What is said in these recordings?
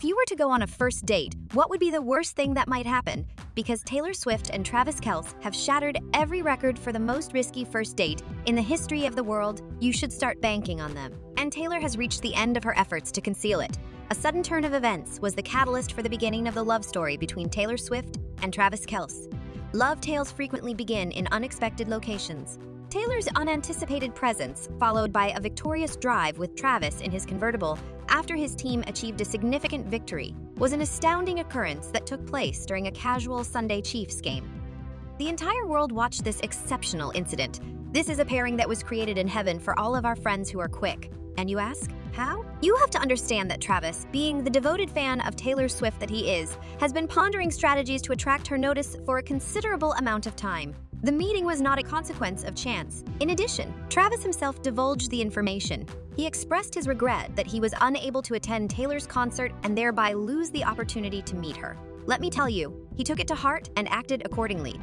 If you were to go on a first date, what would be the worst thing that might happen? Because Taylor Swift and Travis Kelce have shattered every record for the most risky first date in the history of the world, you should start banking on them. And Taylor has reached the end of her efforts to conceal it. A sudden turn of events was the catalyst for the beginning of the love story between Taylor Swift and Travis Kelce. Love tales frequently begin in unexpected locations. Taylor's unanticipated presence, followed by a victorious drive with Travis in his convertible after his team achieved a significant victory, was an astounding occurrence that took place during a casual Sunday Chiefs game. The entire world watched this exceptional incident. This is a pairing that was created in heaven for all of our friends who are quick. And you ask, how? You have to understand that Travis, being the devoted fan of Taylor Swift that he is, has been pondering strategies to attract her notice for a considerable amount of time. The meeting was not a consequence of chance. In addition, Travis himself divulged the information. He expressed his regret that he was unable to attend Taylor's concert and thereby lose the opportunity to meet her. Let me tell you, he took it to heart and acted accordingly.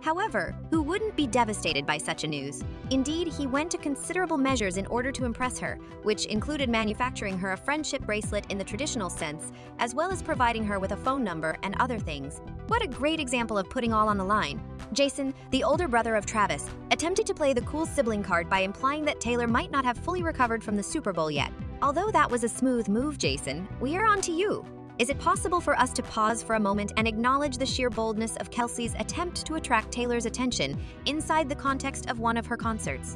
However, who wouldn't be devastated by such a news? Indeed, he went to considerable measures in order to impress her, which included manufacturing her a friendship bracelet in the traditional sense, as well as providing her with a phone number and other things. What a great example of putting all on the line. Jason, the older brother of Travis, attempted to play the cool sibling card by implying that Taylor might not have fully recovered from the Super Bowl yet. Although that was a smooth move, Jason, we are on to you. Is it possible for us to pause for a moment and acknowledge the sheer boldness of Kelce's attempt to attract Taylor's attention inside the context of one of her concerts?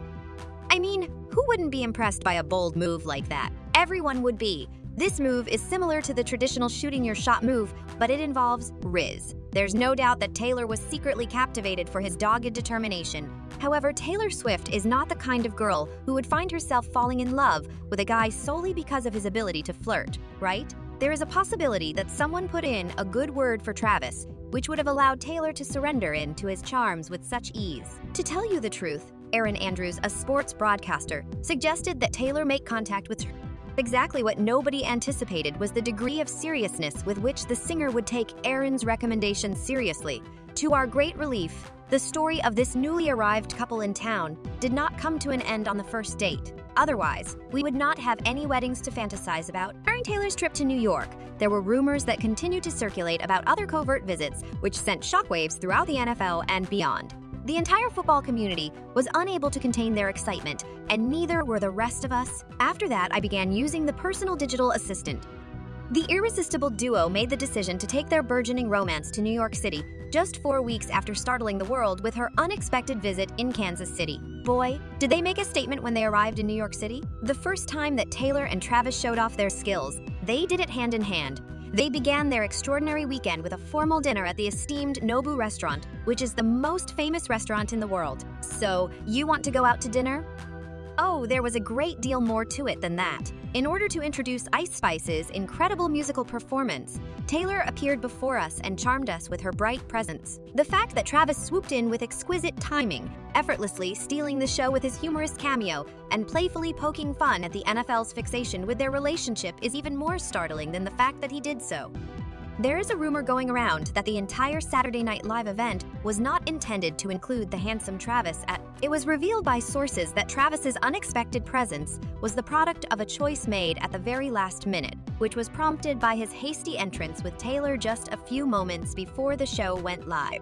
I mean, who wouldn't be impressed by a bold move like that? Everyone would be. This move is similar to the traditional shooting your shot move, but it involves riz. There's no doubt that Taylor was secretly captivated for his dogged determination. However, Taylor Swift is not the kind of girl who would find herself falling in love with a guy solely because of his ability to flirt, right? There is a possibility that someone put in a good word for Travis, which would have allowed Taylor to surrender into his charms with such ease. To tell you the truth, Aaron Andrews, a sports broadcaster, suggested that Taylor make contact with her. Exactly what nobody anticipated was the degree of seriousness with which the singer would take Aaron's recommendation seriously. To our great relief, the story of this newly arrived couple in town did not come to an end on the first date. Otherwise, we would not have any weddings to fantasize about. During Taylor's trip to New York, there were rumors that continued to circulate about other covert visits, which sent shockwaves throughout the NFL and beyond. The entire football community was unable to contain their excitement, and neither were the rest of us. After that, I began using the personal digital assistant. The irresistible duo made the decision to take their burgeoning romance to New York City just 4 weeks after startling the world with her unexpected visit in Kansas City. Boy, did they make a statement when they arrived in New York City? The first time that Taylor and Travis showed off their skills, they did it hand in hand. They began their extraordinary weekend with a formal dinner at the esteemed Nobu restaurant, which is the most famous restaurant in the world. So, you want to go out to dinner? Oh, there was a great deal more to it than that. In order to introduce Ice Spice's incredible musical performance, Taylor appeared before us and charmed us with her bright presence. The fact that Travis swooped in with exquisite timing, effortlessly stealing the show with his humorous cameo, and playfully poking fun at the NFL's fixation with their relationship is even more startling than the fact that he did so. There is a rumor going around that the entire Saturday Night Live event was not intended to include the handsome Travis at. It was revealed by sources that Travis's unexpected presence was the product of a choice made at the very last minute, which was prompted by his hasty entrance with Taylor just a few moments before the show went live.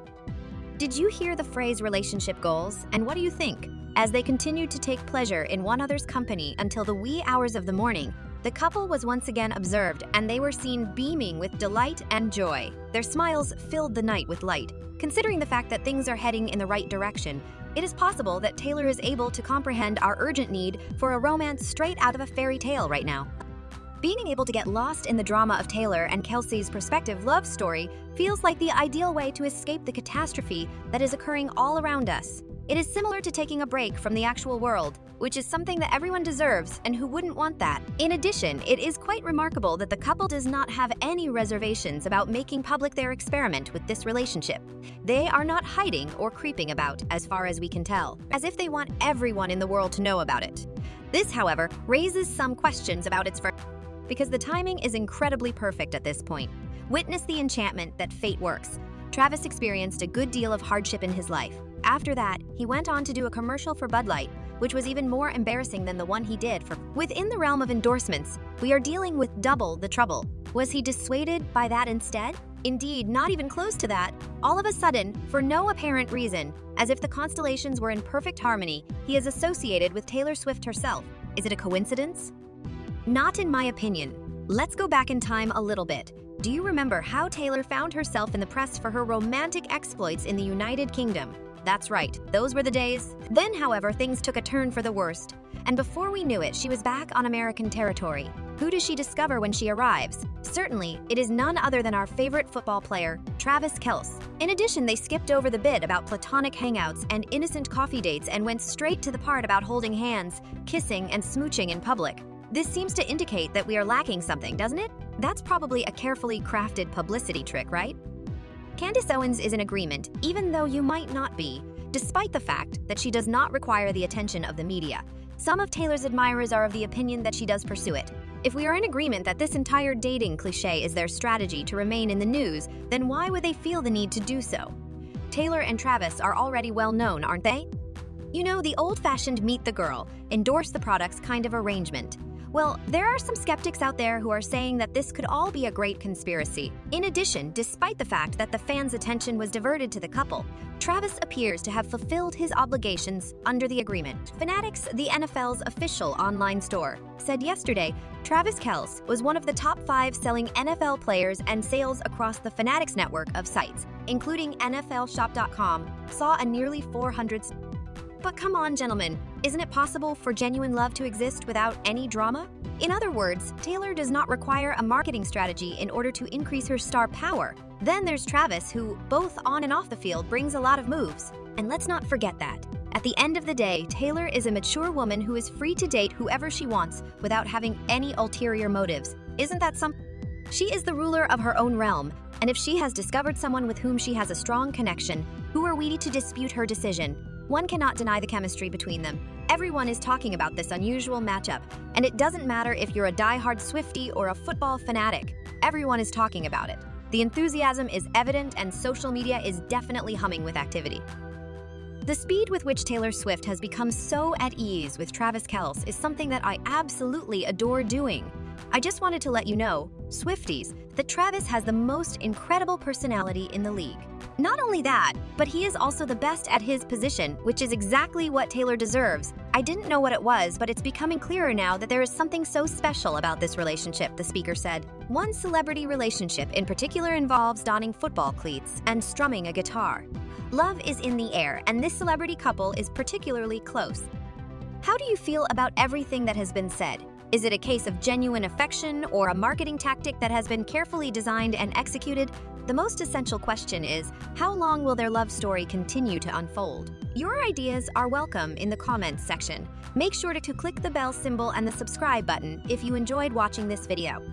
Did you hear the phrase relationship goals, and what do you think? As they continued to take pleasure in one another's company until the wee hours of the morning, the couple was once again observed, and they were seen beaming with delight and joy. Their smiles filled the night with light. Considering the fact that things are heading in the right direction, it is possible that Taylor is able to comprehend our urgent need for a romance straight out of a fairy tale right now. Being able to get lost in the drama of Taylor and Kelce's prospective love story feels like the ideal way to escape the catastrophe that is occurring all around us. It is similar to taking a break from the actual world, which is something that everyone deserves, and who wouldn't want that? In addition, it is quite remarkable that the couple does not have any reservations about making public their experiment with this relationship. They are not hiding or creeping about, as far as we can tell, as if they want everyone in the world to know about it. This, however, raises some questions about its because the timing is incredibly perfect at this point. Witness the enchantment that fate works. Travis experienced a good deal of hardship in his life. After that, he went on to do a commercial for Bud Light, which was even more embarrassing than the one he did for. Within the realm of endorsements, we are dealing with double the trouble. Was he dissuaded by that instead? Indeed, not even close to that. All of a sudden, for no apparent reason, as if the constellations were in perfect harmony, he is associated with Taylor Swift herself. Is it a coincidence? Not in my opinion. Let's go back in time a little bit. Do you remember how Taylor found herself in the press for her romantic exploits in the United Kingdom? That's right, those were the days. Then, however, things took a turn for the worst. And before we knew it, she was back on American territory. Who does she discover when she arrives? Certainly, it is none other than our favorite football player, Travis Kelce. In addition, they skipped over the bit about platonic hangouts and innocent coffee dates and went straight to the part about holding hands, kissing, and smooching in public. This seems to indicate that we are lacking something, doesn't it? That's probably a carefully crafted publicity trick, right? Candace Owens is in agreement, even though you might not be, despite the fact that she does not require the attention of the media. Some of Taylor's admirers are of the opinion that she does pursue it. If we are in agreement that this entire dating cliché is their strategy to remain in the news, then why would they feel the need to do so? Taylor and Travis are already well known, aren't they? You know, the old-fashioned meet the girl, endorse the products kind of arrangement. Well, there are some skeptics out there who are saying that this could all be a great conspiracy. In addition, despite the fact that the fans' attention was diverted to the couple, Travis appears to have fulfilled his obligations under the agreement. Fanatics, the NFL's official online store, said yesterday Travis Kelce was one of the top 5 selling NFL players, and sales across the Fanatics network of sites, including NFLshop.com, saw a nearly 400. But come on, gentlemen, isn't it possible for genuine love to exist without any drama? In other words, Taylor does not require a marketing strategy in order to increase her star power. Then there's Travis, who, both on and off the field, brings a lot of moves. And let's not forget that. At the end of the day, Taylor is a mature woman who is free to date whoever she wants without having any ulterior motives. Isn't that something? She is the ruler of her own realm, and if she has discovered someone with whom she has a strong connection, who are we to dispute her decision? One cannot deny the chemistry between them. Everyone is talking about this unusual matchup, and it doesn't matter if you're a die-hard Swiftie or a football fanatic. Everyone is talking about it. The enthusiasm is evident, and social media is definitely humming with activity. The speed with which Taylor Swift has become so at ease with Travis Kelce is something that I absolutely adore doing. I just wanted to let you know, Swifties, that Travis has the most incredible personality in the league. Not only that, but he is also the best at his position, which is exactly what Taylor deserves. I didn't know what it was, but it's becoming clearer now that there is something so special about this relationship, the speaker said. One celebrity relationship in particular involves donning football cleats and strumming a guitar. Love is in the air, and this celebrity couple is particularly close. How do you feel about everything that has been said? Is it a case of genuine affection or a marketing tactic that has been carefully designed and executed? The most essential question is, how long will their love story continue to unfold? Your ideas are welcome in the comments section. Make sure to click the bell symbol and the subscribe button if you enjoyed watching this video.